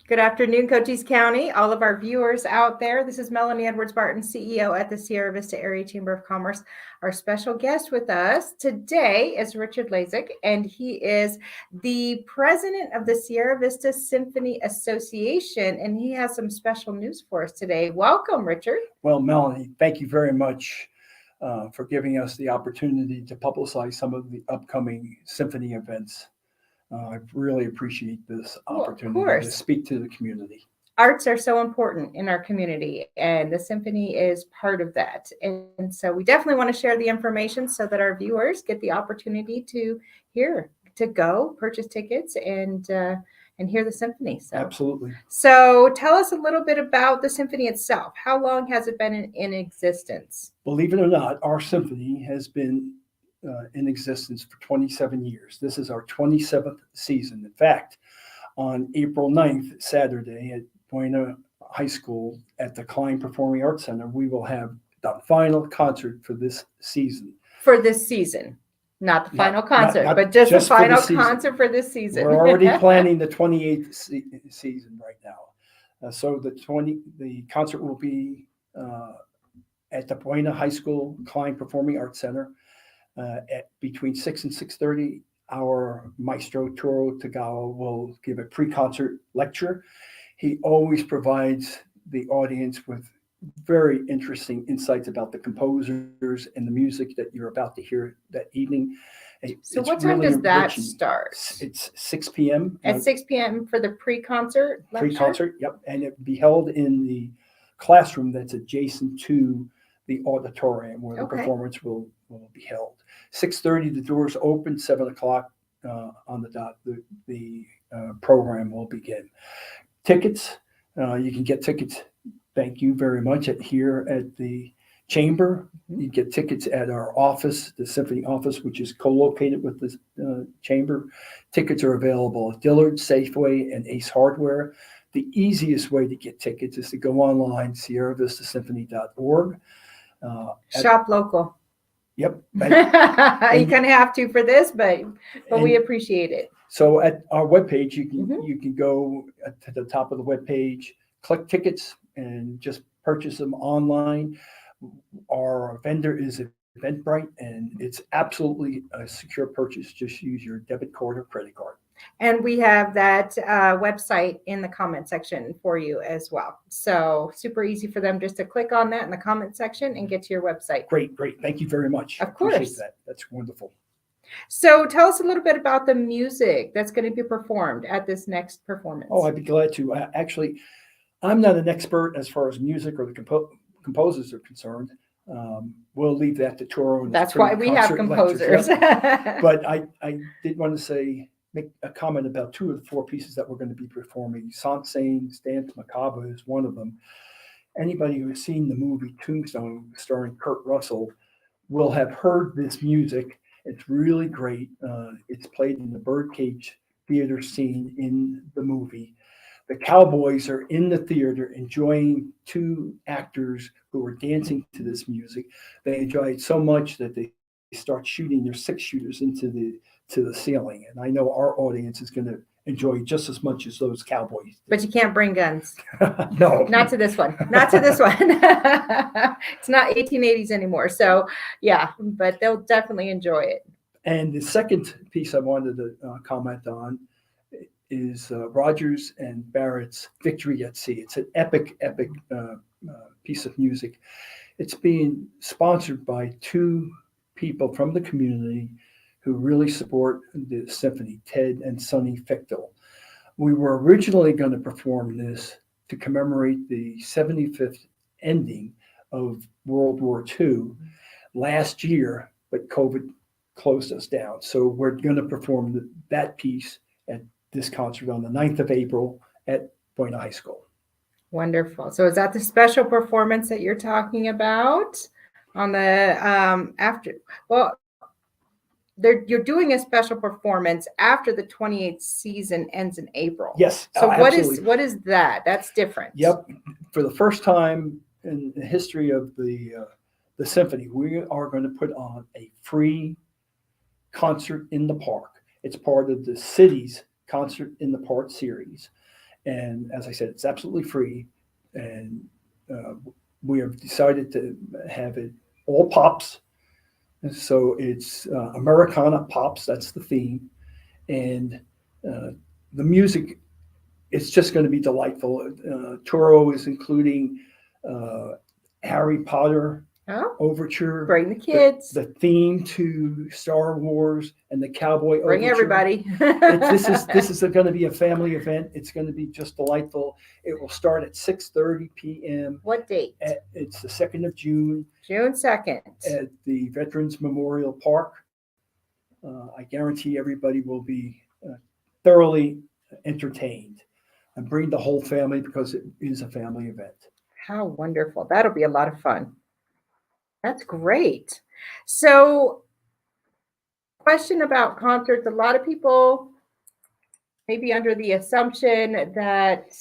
Good afternoon, Cochise County, all of our viewers out there. This is Melanie Edwards Barton, CEO at the Sierra Vista Area Chamber of Commerce. Our special guest with us today is Richard Lazick, and he is the president of the Sierra Vista Symphony Association, and he has some special news for us today. Welcome, Richard. Well, Melanie, thank you very much for giving us the opportunity to publicize some of the upcoming symphony events. I really appreciate this opportunity to speak to the community. Arts are so important in our community, and the symphony is part of that. And so we definitely want to share the information so that our viewers get the opportunity to go purchase tickets and hear the symphony. So, absolutely. So tell us a little bit about the symphony itself. How long has it been in existence? Believe it or not, our symphony has been in existence for 27 years. This is our 27th season. In fact, on April 9th, Saturday, at Buena High School at the Klein Performing Arts Center, we will have the final concert for this season. For this season. Not the final concert, but just the final concert for this season. We're already planning the 28th season right now. So the concert will be at the Buena High School Klein Performing Arts Center at between 6 and 6:30. Our maestro Toro Tagawa will give a pre-concert lecture. He always provides the audience with very interesting insights about the composers and the music that you're about to hear that evening. So what time does that start? It's 6 p.m. At 6 p.m. for the pre-concert lecture? Pre-concert, yep. And it will be held in the classroom that's adjacent to the auditorium where the performance will be held. 6:30, the doors open. 7 o'clock on the dot, the program will begin. Tickets, you can get tickets. Thank you very much here at the chamber. You get tickets at our office, the Symphony office, which is co-located with the chamber. Tickets are available at Dillard, Safeway, and Ace Hardware. The easiest way to get tickets is to go online, sierravistasymphony.org. Shop local. Yep. You kind of have to for this, but we appreciate it. So at our webpage, you can go to the top of the webpage, click tickets, and just purchase them online. Our vendor is Eventbrite, and it's absolutely a secure purchase. Just use your debit card or credit card. And we have that website in the comment section for you as well. So super easy for them just to click on that in the comment section and get to your website. Great. Thank you very much. Of course. Appreciate that. That's wonderful. So tell us a little bit about the music that's going to be performed at this next performance. Oh, I'd be glad to. Actually, I'm not an expert as far as music or the composers are concerned. We'll leave that to Toro. That's why we have composers. But I did want to make a comment about 2 of the 4 pieces that we're going to be performing. Saint-Saëns Dance Macabre is one of them. Anybody who has seen the movie Tombstone starring Kurt Russell will have heard this music. It's really great. It's played in the Birdcage Theater scene in the movie. The cowboys are in the theater enjoying 2 actors who are dancing to this music. They enjoy it so much that they start shooting their 6-shooters into the ceiling. And I know our audience is going to enjoy just as much as those cowboys. But you can't bring guns. No. Not to this one. Not to this one. It's not 1880s anymore. So, yeah, but they'll definitely enjoy it. And the second piece I wanted to comment on is Rogers and Barrett's Victory at Sea. It's an epic piece of music. It's being sponsored by 2 people from the community who really support the symphony, Ted and Sonny Fichtel. We were originally going to perform this to commemorate the 75th ending of World War II last year, but COVID closed us down. So we're going to perform that piece at this concert on the 9th of April at Buena High School. Wonderful. So is that the special performance that you're talking about on the after? Well, you're doing a special performance after the 28th season ends in April. Yes. So what is that? That's different. Yep. For the first time in the history of the symphony, we are going to put on a free concert in the park. It's part of the city's Concert in the Park series. And as I said, it's absolutely free. And we have decided to have it all pops. And so it's Americana pops, that's the theme. And the music, it's just going to be delightful. Toro is including Harry Potter Oh, overture, bring the kids. the theme to Star Wars, and the cowboy Bring overture. everybody. This is going to be a family event. It's going to be just delightful. It will start at 6:30 p.m. What date? It's the 2nd of June June 2nd. at the Veterans Memorial Park. I guarantee everybody will be thoroughly entertained. And bring the whole family because it is a family event. How wonderful. That'll be a lot of fun. That's great. So, question about concerts. A lot of people may be under the assumption that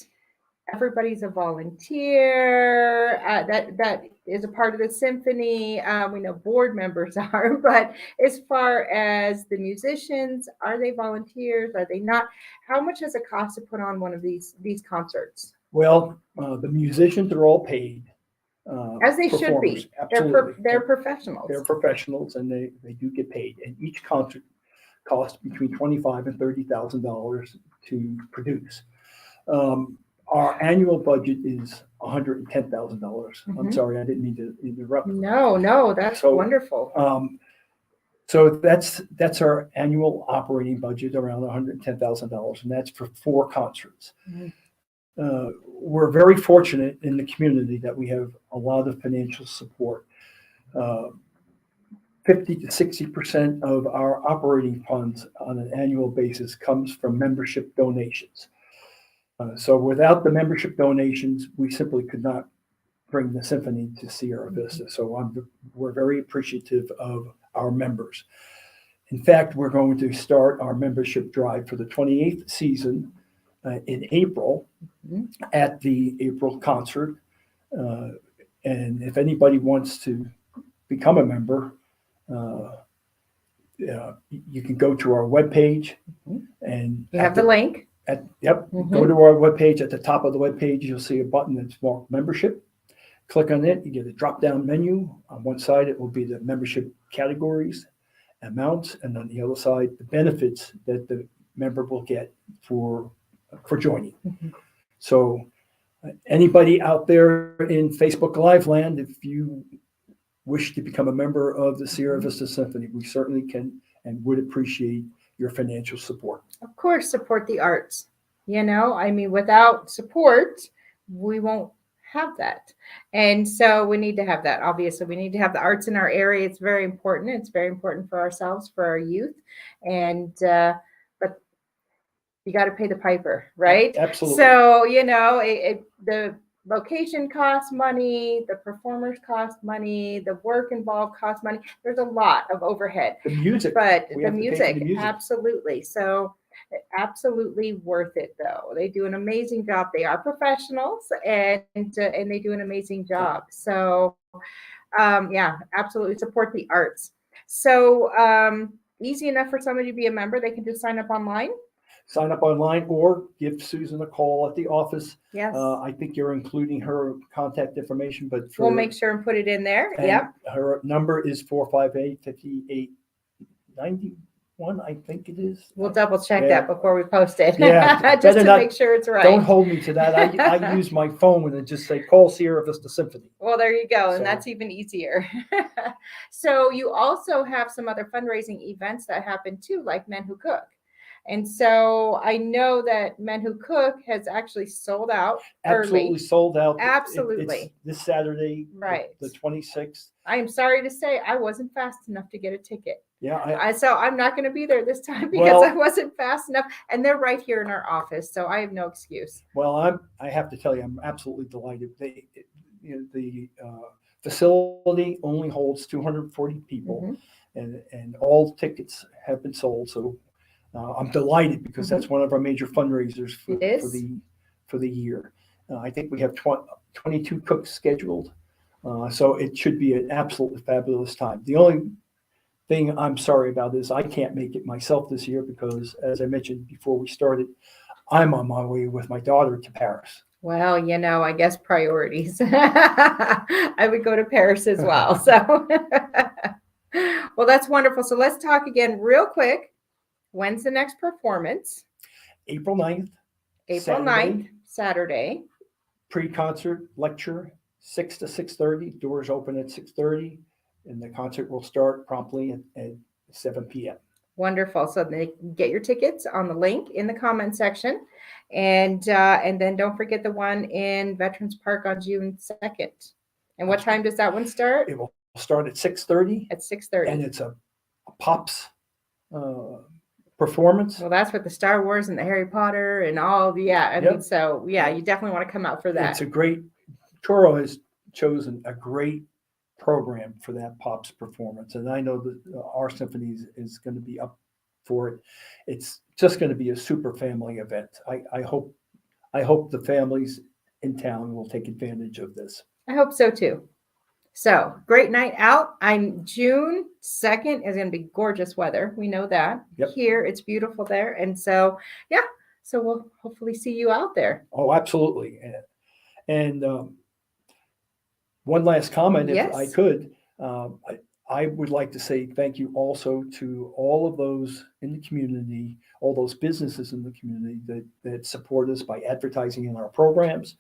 everybody's a volunteer, that is a part of the symphony. We know board members are, but as far as the musicians, are they volunteers? Are they not? How much does it cost to put on one of these concerts? Well, the musicians are all paid. As they should be. Absolutely. They're professionals. They're professionals, and they do get paid. And each concert costs between $25,000 and $30,000 to produce. Our annual budget is $110,000. I'm sorry, I didn't mean to interrupt. No, that's wonderful. So that's our annual operating budget, around $110,000, and that's for 4 concerts. We're very fortunate in the community that we have a lot of financial support. 50 to 60% of our operating funds on an annual basis comes from membership donations. So without the membership donations, we simply could not bring the symphony to Sierra Vista. So we're very appreciative of our members. In fact, we're going to start our membership drive for the 28th season in April at the April concert. And if anybody wants to become a member, you can go to our webpage and you have the link. Go to our webpage. At the top of the webpage, you'll see a button that's marked membership. Click on it. You get a drop-down menu. On one side, it will be the membership categories, amounts, and on the other side, the benefits that the member will get for joining. So anybody out there in Facebook Live land, if you wish to become a member of the Sierra Vista Symphony, we certainly can and would appreciate your financial support. Of course, support the arts. Without support, we won't have that. And so we need to have that. Obviously, we need to have the arts in our area. It's very important. It's very important for ourselves, for our youth. And, but you got to pay the piper, right? Absolutely. So, the location costs money, the performers cost money, the work involved costs money. There's a lot of overhead. The music. But the music, absolutely. So absolutely worth it, though. They do an amazing job. They are professionals, and they do an amazing job. So, absolutely support the arts. So easy enough for somebody to be a member. They can just sign up online. Sign up online or give Susan a call at the office. Yes. I think you're including her contact information, but we'll make sure and put it in there. Yep. Her number is 458-5891, I think it is. We'll double check that before we post it. Yeah. Just to make sure it's right. Don't hold me to that. I use my phone and just say, call Sierra Vista Symphony. Well, there you go. And that's even easier. So you also have some other fundraising events that happen too, like Men Who Cook. And so I know that Men Who Cook has actually sold out Absolutely sold out. Absolutely. It's this Saturday, right? The 26th. I am sorry to say I wasn't fast enough to get a ticket. Yeah. So I'm not going to be there this time because I wasn't fast enough. And they're right here in our office, so I have no excuse. Well, I have to tell you, I'm absolutely delighted. The facility only holds 240 people, and all tickets have been sold. So I'm delighted because that's one of our major fundraisers for the year. I think we have 22 cooks scheduled, so it should be an absolutely fabulous time. The only thing I'm sorry about is I can't make it myself this year because, as I mentioned before we started, I'm on my way with my daughter to Paris. Well, I guess priorities. I would go to Paris as well. So, well, that's wonderful. So let's talk again real quick. When's the next performance? April 9th. April Saturday. 9th, Saturday. Pre-concert lecture, 6 to 6:30. Doors open at 6:30, and the concert will start promptly at 7 p.m. Wonderful. So they can get your tickets on the link in the comment section. And then don't forget the one in Veterans Park on June 2nd. And what time does that one start? It will start at 6:30. At 6:30. And it's a Pops performance. Well, that's with the Star Wars and the Harry Potter and all. Yeah, I mean, so yeah, you definitely want to come out for that. It's a great. Toro has chosen a great program for that Pops performance, and I know that our symphony is going to be up for it. It's just going to be a super family event. I hope the families in town will take advantage of this. I hope so too. So great night out. June 2nd is going to be gorgeous weather. We know that. Yep. Here it's beautiful there, and so yeah, so we'll hopefully see you out there. Oh, absolutely. And one last comment, if I could, I would like to say thank you also to all of those in the community, all those businesses in the community that support us by advertising in our programs,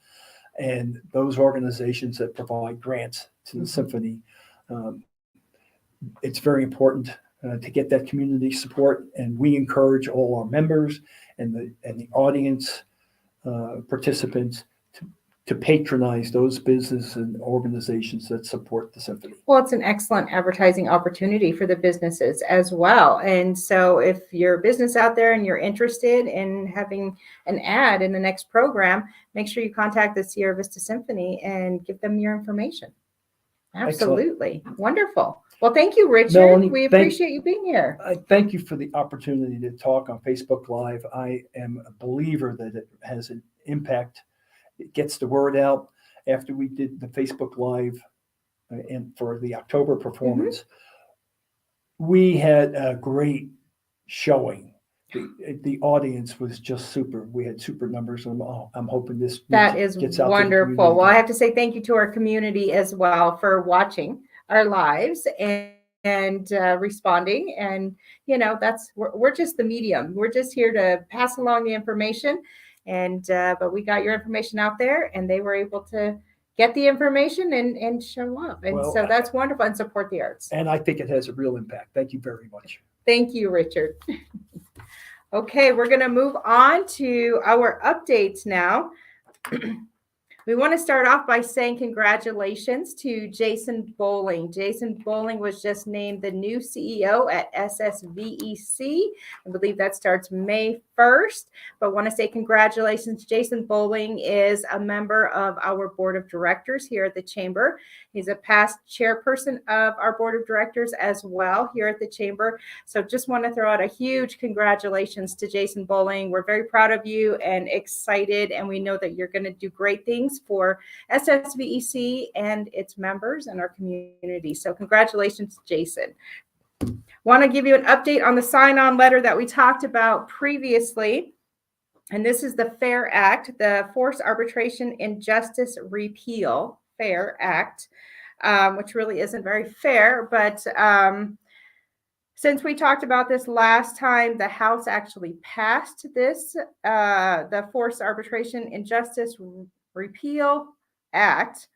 and those organizations that provide grants to the symphony. It's very important to get that community support, and we encourage all our members and the audience participants to patronize those businesses and organizations that support the symphony. Well, it's an excellent advertising opportunity for the businesses as well. And so if you're a business out there and you're interested in having an ad in the next program, make sure you contact the Sierra Vista Symphony and give them your information. Absolutely. Excellent. Wonderful. Well, thank you, Richard. Melanie, we appreciate you being here. Thank you for the opportunity to talk on Facebook Live. I am a believer that it has an impact. It gets the word out. After we did the Facebook Live and for the October performance, we had a great showing. The audience was just super. We had super numbers. I'm hoping this that is gets out wonderful. Well, I have to say thank you to our community as well for watching our lives and responding. And we're just the medium. We're just here to pass along the information. And but we got your information out there, and they were able to get the information and show up. And so that's wonderful, and support the arts. And I think it has a real impact. Thank you very much. Thank you, Richard. Okay, we're going to move on to our updates now. We want to start off by saying congratulations to Jason Bowling. Jason Bowling was just named the new CEO at SSVEC. I believe that starts May 1st. But want to say congratulations. Jason Bowling is a member of our board of directors here at the Chamber. He's a past chairperson of our board of directors as well here at the Chamber. So just want to throw out a huge congratulations to Jason Bowling. We're very proud of you and excited, and we know that you're going to do great things for SSVEC and its members and our community. So congratulations, Jason. Want to give you an update on the sign-on letter that we talked about previously. And this is the FAIR Act, the Forced Arbitration Injustice Repeal FAIR Act, which really isn't very fair. But since we talked about this last time, the House actually passed this, the Forced Arbitration Injustice Repeal Act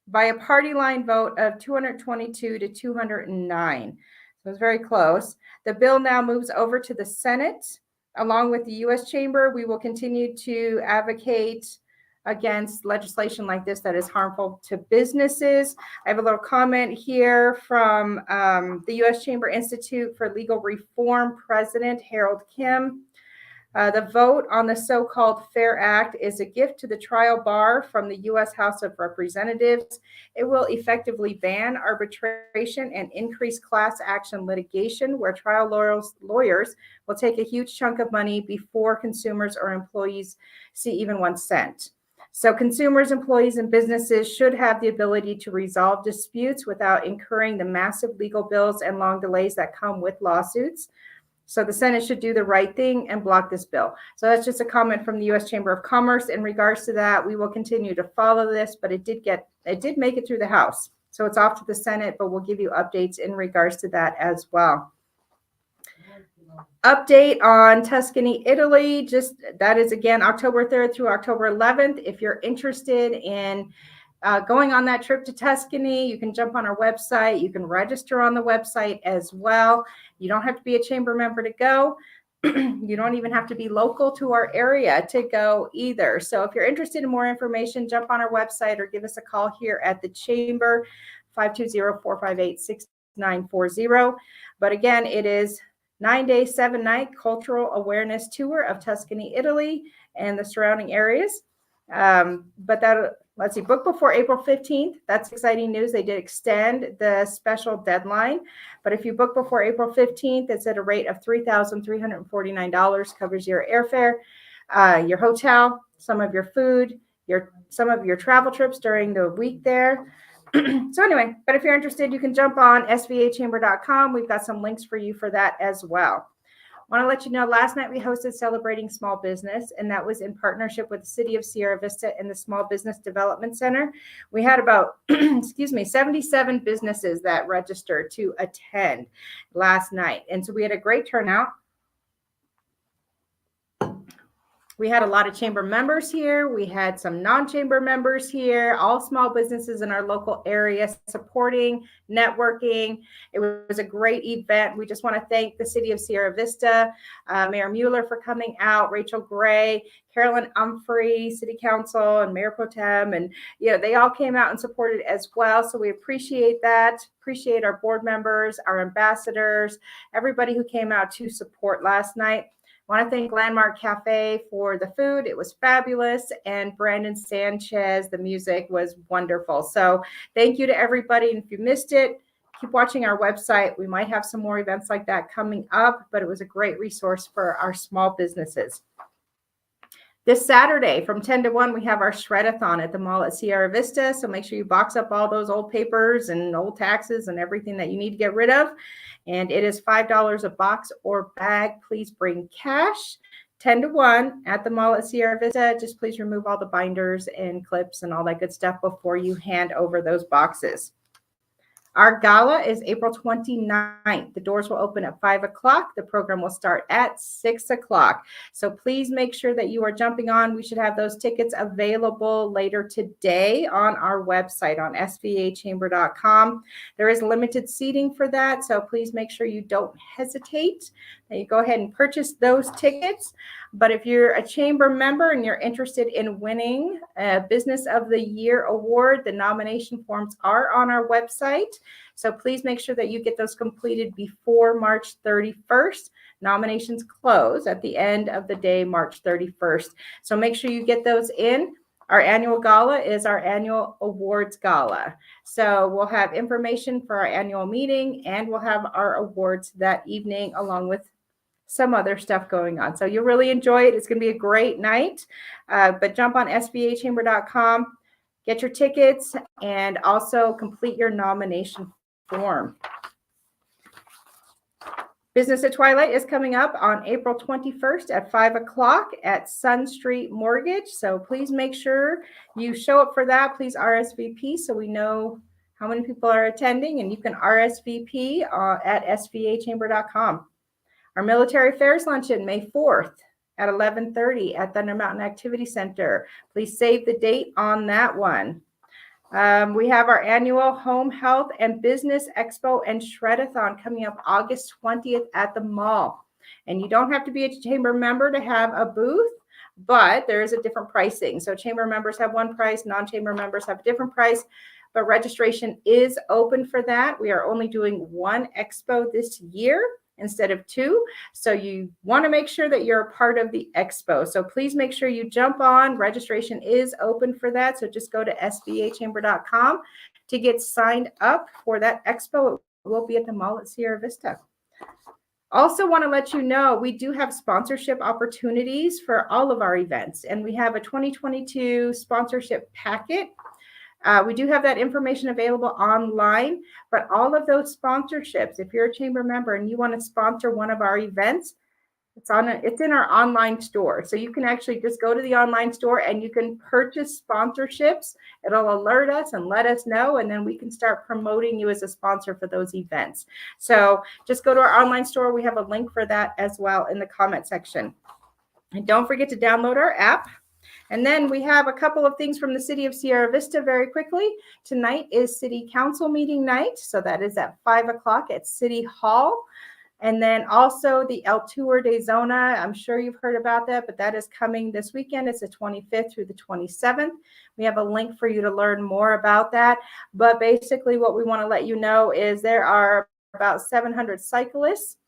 by a party line vote of 222 to 209. So it's very close. The bill now moves over to the Senate. Along with the U.S. Chamber, we will continue to advocate against legislation like this that is harmful to businesses. I have a little comment here from the U.S. Chamber Institute for Legal Reform President Harold Kim. The vote on the so-called FAIR Act is a gift to the trial bar from the U.S. House of Representatives. It will effectively ban arbitration and increase class action litigation, where trial lawyers will take a huge chunk of money before consumers or employees see even 1 cent. So consumers, employees, and businesses should have the ability to resolve disputes without incurring the massive legal bills and long delays that come with lawsuits. So the Senate should do the right thing and block this bill. So that's just a comment from the U.S. Chamber of Commerce in regards to that. We will continue to follow this, but it did make it through the House. So it's off to the Senate, but we'll give you updates in regards to that as well. Update on Tuscany, Italy. Just that is again October 3rd through October 11th. If you're interested in going on that trip to Tuscany, you can jump on our website. You can register on the website as well. You don't have to be a chamber member to go. You don't even have to be local to our area to go either. So if you're interested in more information, jump on our website or give us a call here at the chamber, 520-458-6940. But again, it is 9-day, 7-night cultural awareness tour of Tuscany, Italy, and the surrounding areas. Let's see, book before April 15th. That's exciting news. They did extend the special deadline. But if you book before April 15th, it's at a rate of $3,349, covers your airfare, your hotel, some of your food, some of your travel trips during the week there. So anyway, but if you're interested, you can jump on svachamber.com. We've got some links for you for that as well. I want to let you know, last night we hosted Celebrating Small Business, and that was in partnership with the City of Sierra Vista and the Small Business Development Center. We had about, 77 businesses that registered to attend last night. And so we had a great turnout. We had a lot of chamber members here. We had some non-chamber members here, all small businesses in our local area supporting, networking. It was a great event. We just want to thank the City of Sierra Vista, Mayor Mueller for coming out, Rachel Gray, Carolyn Humphrey, City Council, and Mayor Pro Tem. And they all came out and supported as well. So we appreciate that. Appreciate our board members, our ambassadors, everybody who came out to support last night. I want to thank Landmark Cafe for the food. It was fabulous. And Brandon Sanchez, the music was wonderful. So thank you to everybody. And if you missed it, keep watching our website. We might have some more events like that coming up, but it was a great resource for our small businesses. This Saturday from 10 to 1, we have our Shredathon at the mall at Sierra Vista. So make sure you box up all those old papers and old taxes and everything that you need to get rid of. And it is $5 a box or bag. Please bring cash. 10 to 1 at the mall at Sierra Vista. Just please remove all the binders and clips and all that good stuff before you hand over those boxes. Our gala is April 29th. The doors will open at 5 o'clock. The program will start at 6 o'clock. So please make sure that you are jumping on. We should have those tickets available later today on our website on svachamber.com. There is limited seating for that, so please make sure you don't hesitate. That you go ahead and purchase those tickets. But if you're a chamber member and you're interested in winning a Business of the Year award, the nomination forms are on our website. So please make sure that you get those completed before March 31st. Nominations close at the end of the day, March 31st. So make sure you get those in. Our annual gala is our annual awards gala. So we'll have information for our annual meeting, and we'll have our awards that evening along with some other stuff going on. So you'll really enjoy it. It's going to be a great night. But jump on svachamber.com, get your tickets, and also complete your nomination form. Business at Twilight is coming up on April 21st at 5 o'clock at Sun Street Mortgage. So please make sure you show up for that. Please RSVP so we know how many people are attending, and you can RSVP at svachamber.com. Our Military Affairs Luncheon, May 4th at 11:30 at Thunder Mountain Activity Center. Please save the date on that one. We have our annual Home Health and Business Expo and Shredathon coming up August 20th at the mall. And you don't have to be a chamber member to have a booth, but there is a different pricing. So chamber members have one price, non-chamber members have a different price, but registration is open for that. We are only doing one expo this year instead of two. So you want to make sure that you're a part of the expo. So please make sure you jump on. Registration is open for that. So just go to svachamber.com to get signed up for that expo. It will be at the mall at Sierra Vista. Also want to let you know, we do have sponsorship opportunities for all of our events. And we have a 2022 sponsorship packet. We do have that information available online, but all of those sponsorships, if you're a chamber member and you want to sponsor one of our events, it's in our online store. So you can actually just go to the online store and you can purchase sponsorships. It'll alert us and let us know, and then we can start promoting you as a sponsor for those events. So just go to our online store. We have a link for that as well in the comment section. And don't forget to download our app. And then we have a couple of things from the city of Sierra Vista very quickly. Tonight is city council meeting night. So that is at 5 o'clock at City Hall. And then also the El Tour de Zona. I'm sure you've heard about that, but that is coming this weekend. It's the 25th through the 27th. We have a link for you to learn more about that. But basically what we want to let you know is there are about 700 cyclists.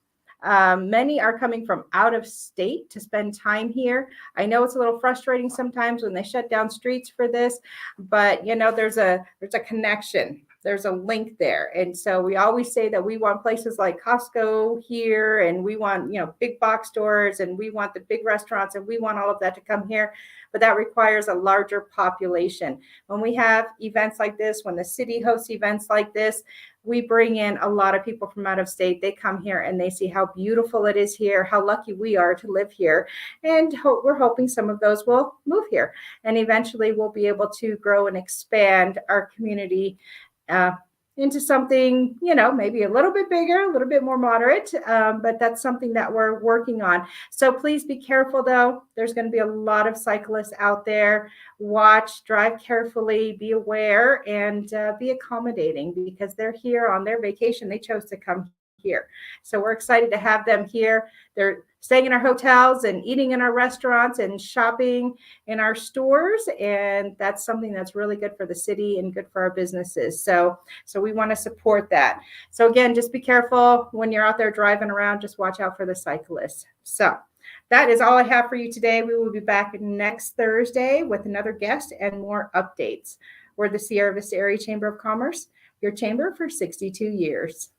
Many are coming from out of state to spend time here. I know it's a little frustrating sometimes when they shut down streets for this, but you know, there's a connection. There's a link there. And so we always say that we want places like Costco here, and we want, you know, big box stores, and we want the big restaurants, and we want all of that to come here. But that requires a larger population. When we have events like this, when the city hosts events like this, we bring in a lot of people from out of state. They come here and they see how beautiful it is here, how lucky we are to live here. And we're hoping some of those will move here. And eventually we'll be able to grow and expand our community into something, you know, maybe a little bit bigger, a little bit more moderate, but that's something that we're working on. So please be careful, though. There's going to be a lot of cyclists out there. Watch, drive carefully, be aware, and be accommodating, because they're here on their vacation. They chose to come here. So we're excited to have them here. They're staying in our hotels and eating in our restaurants and shopping in our stores. And that's something that's really good for the city and good for our businesses. So we want to support that. So again, just be careful when you're out there driving around. Just watch out for the cyclists. So that is all I have for you today. We will be back next Thursday with another guest and more updates. We're the Sierra Vista Area Chamber of Commerce, your chamber for 62 years.